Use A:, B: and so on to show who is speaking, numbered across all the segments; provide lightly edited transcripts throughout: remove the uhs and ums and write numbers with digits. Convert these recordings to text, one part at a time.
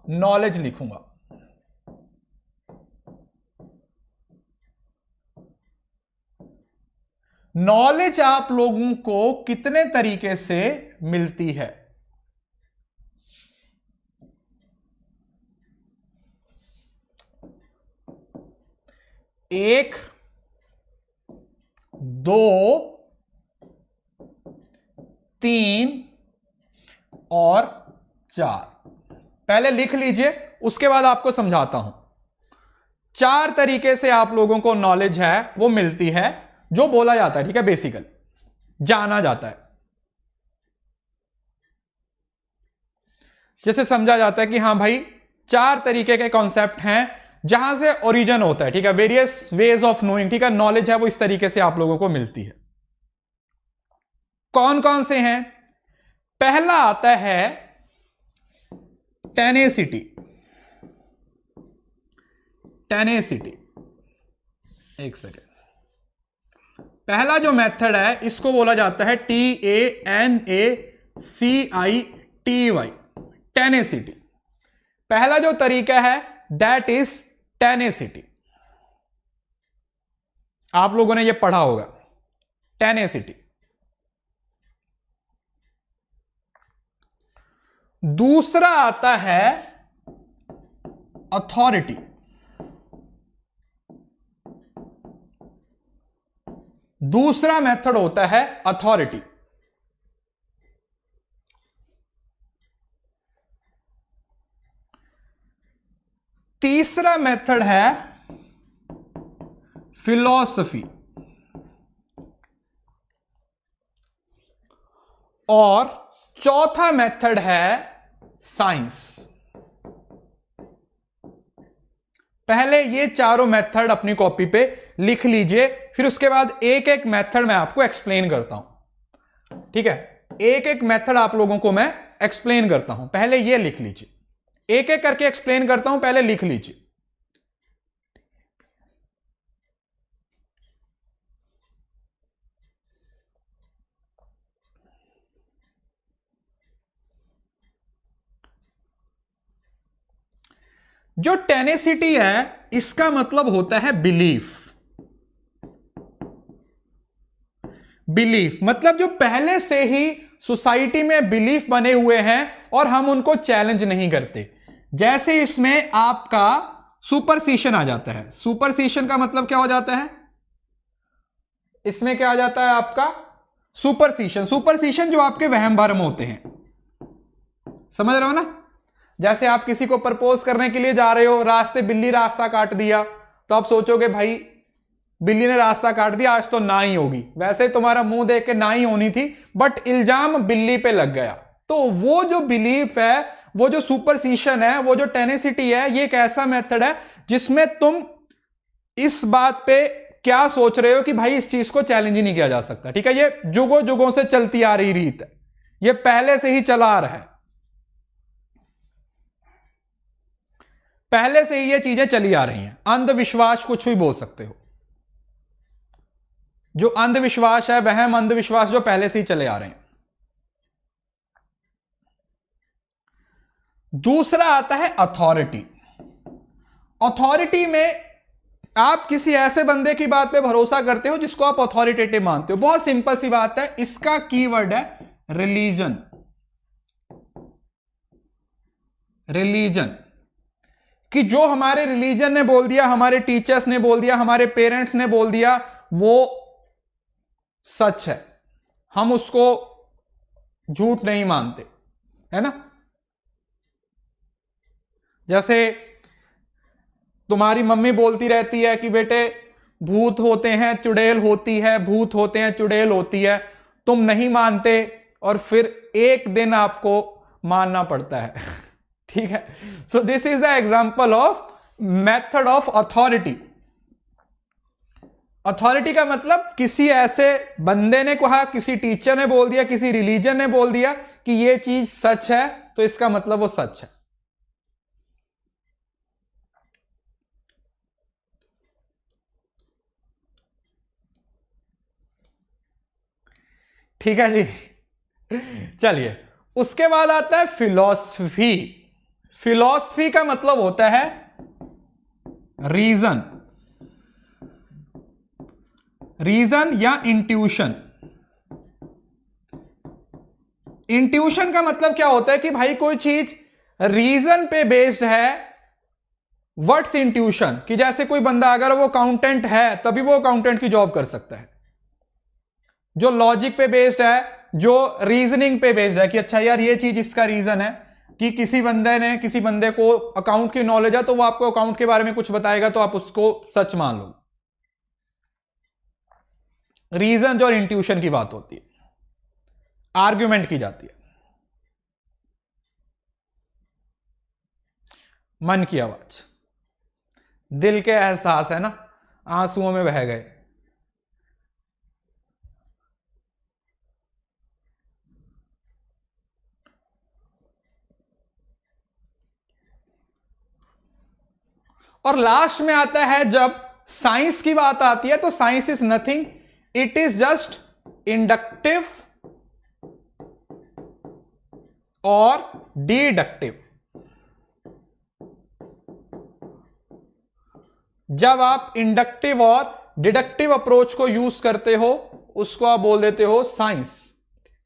A: Knowledge लिखूंगा। Knowledge आप लोगों को कितने तरीके से मिलती है? एक, दो, तीन और चार। पहले लिख लीजिए, उसके बाद आपको समझाता हूं। चार तरीके से आप लोगों को नॉलेज है वो मिलती है, जो बोला जाता है, ठीक है, बेसिकली जाना जाता है। जैसे समझा जाता है कि हां भाई, चार तरीके के कॉन्सेप्ट हैं जहां से ओरिजिन होता है, ठीक है, वेरियस वेज ऑफ नोइंग, ठीक है, नॉलेज है वो इस तरीके से आप लोगों को मिलती है। कौन कौन से हैं? पहला आता है टेनेसिटी। टेनेसिटी, एक सेकेंड। पहला जो मेथड है इसको बोला जाता है TANACITY, टेनेसिटी। पहला जो तरीका है दैट इज टेनेसिटी। आप लोगों ने ये पढ़ा होगा, टेनेसिटी। दूसरा आता है अथॉरिटी। दूसरा मेथड होता है अथॉरिटी। तीसरा मेथड है फिलॉसफी। और चौथा मेथड है साइंस। पहले ये चारों मेथड अपनी कॉपी पे लिख लीजिए, फिर उसके बाद एक एक मेथड मैं आपको एक्सप्लेन करता हूं, ठीक है। एक एक मेथड आप लोगों को मैं एक्सप्लेन करता हूं, पहले ये लिख लीजिए। एक एक करके एक्सप्लेन करता हूं, पहले लिख लीजिए। जो टेनेसिटी है इसका मतलब होता है बिलीफ। बिलीफ मतलब जो पहले से ही सोसाइटी में बिलीफ बने हुए हैं और हम उनको चैलेंज नहीं करते। जैसे इसमें आपका सुपरस्टिशन आ जाता है। सुपरस्टिशन का मतलब क्या हो जाता है? इसमें क्या आ जाता है आपका? सुपरस्टिशन। सुपरस्टिशन जो आपके वहम भरम होते हैं, समझ रहे हो ना। जैसे आप किसी को प्रपोज करने के लिए जा रहे हो, रास्ते बिल्ली रास्ता काट दिया, तो आप सोचोगे भाई बिल्ली ने रास्ता काट दिया, आज तो ना ही होगी। वैसे तुम्हारा मुंह देख के ना ही होनी थी, बट इल्जाम बिल्ली पे लग गया। तो वो जो बिलीफ है, वो जो सुपरस्टिशन है, वो जो टेनेसिटी है, ये एक ऐसा मेथड है जिसमें तुम इस बात पे क्या सोच रहे हो कि भाई इस चीज को चैलेंज ही नहीं किया जा सकता, ठीक है। ये जुगों जुगों से चलती आ रही रीत है, ये पहले से ही चला आ रहा है, पहले से ही ये चीजें चली आ रही हैं। अंधविश्वास कुछ भी बोल सकते हो, जो अंधविश्वास है वह अंधविश्वास जो पहले से ही चले आ रहे हैं। दूसरा आता है अथॉरिटी। अथॉरिटी में आप किसी ऐसे बंदे की बात पे भरोसा करते हो जिसको आप अथॉरिटेटिव मानते हो। बहुत सिंपल सी बात है, इसका कीवर्ड है रिलीजन। रिलीजन कि जो हमारे रिलीजन ने बोल दिया, हमारे टीचर्स ने बोल दिया, हमारे पेरेंट्स ने बोल दिया, वो सच है, हम उसको झूठ नहीं मानते, है ना। जैसे तुम्हारी मम्मी बोलती रहती है कि बेटे भूत होते हैं, चुड़ैल होती है, भूत होते हैं, चुड़ैल होती है, तुम नहीं मानते और फिर एक दिन आपको मानना पड़ता है ठीक है। So this is the example of method of authority. Authority का मतलब किसी ऐसे बंदे ने कहा, किसी टीचर ने बोल दिया, किसी रिलीजन ने बोल दिया कि यह चीज सच है, तो इसका मतलब वो सच है। ठीक है जी। चलिए, उसके बाद आता है फिलॉसफी। फिलॉसफी का मतलब होता है रीजन, रीजन या इंट्यूशन। इंट्यूशन का मतलब क्या होता है कि भाई कोई चीज रीजन पे बेस्ड है। व्हाट्स इंट्यूशन, कि जैसे कोई बंदा अगर वो अकाउंटेंट है तभी वो अकाउंटेंट की जॉब कर सकता है। जो लॉजिक पे बेस्ड है, जो रीजनिंग पे बेस्ड है कि अच्छा यार ये चीज इसका रीजन है, कि किसी बंदे को अकाउंट की नॉलेज है तो वो आपको अकाउंट के बारे में कुछ बताएगा तो आप उसको सच मान लो। रीजन और इंट्यूशन की बात होती है, आर्ग्यूमेंट की जाती है। मन की आवाज, दिल के एहसास है ना, आंसुओं में बह गए। और लास्ट में आता है जब साइंस की बात आती है तो science is nothing, it is just inductive और डिडक्टिव। जब आप इंडक्टिव और डिडक्टिव अप्रोच को यूज करते हो उसको आप बोल देते हो साइंस।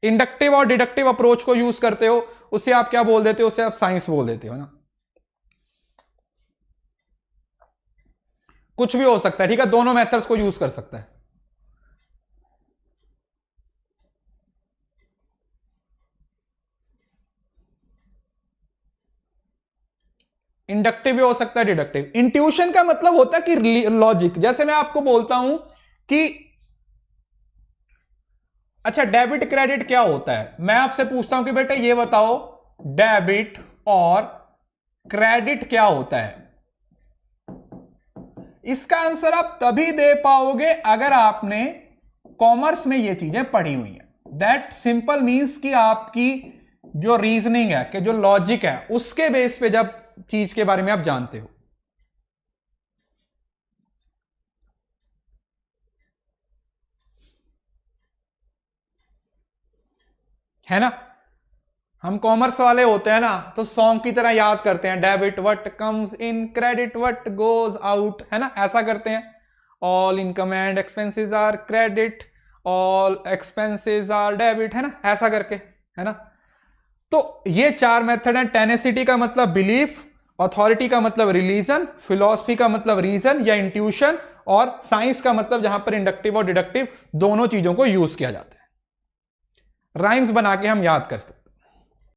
A: इंडक्टिव और डिडक्टिव अप्रोच को यूज करते हो उसे आप क्या बोल देते हो, उसे आप साइंस बोल देते हो ना। कुछ भी हो सकता है, ठीक है, दोनों मेथड्स को यूज कर सकता है। इंडक्टिव भी हो सकता है, डिडक्टिव। इंट्यूशन का मतलब होता है कि लॉजिक। जैसे मैं आपको बोलता हूं कि अच्छा डेबिट क्रेडिट क्या होता है, मैं आपसे पूछता हूं कि बेटा ये बताओ डेबिट और क्रेडिट क्या होता है। इसका आंसर आप तभी दे पाओगे अगर आपने कॉमर्स में ये चीजें पढ़ी हुई हैं। दैट सिंपल मीन्स कि आपकी जो रीजनिंग है, कि जो लॉजिक है, उसके बेस पे जब चीज के बारे में आप जानते हो। है ना, हम कॉमर्स वाले होते हैं ना तो सॉन्ग की तरह याद करते हैं, debit what comes in, credit what goes out, है ना, ऐसा करते हैं। All income and expenses are credit, all expenses are debit, है ना, ऐसा करके, है ना। तो ये चार मेथड है। टेनेसिटी का मतलब बिलीफ, अथॉरिटी का मतलब रिलीजन, फिलॉसफी का मतलब रीजन या इंट्यूशन, और साइंस का मतलब जहां पर इंडक्टिव और डिडक्टिव दोनों चीजों को यूज किया जाता है। राइम्स बना के हम याद कर सकते हैं।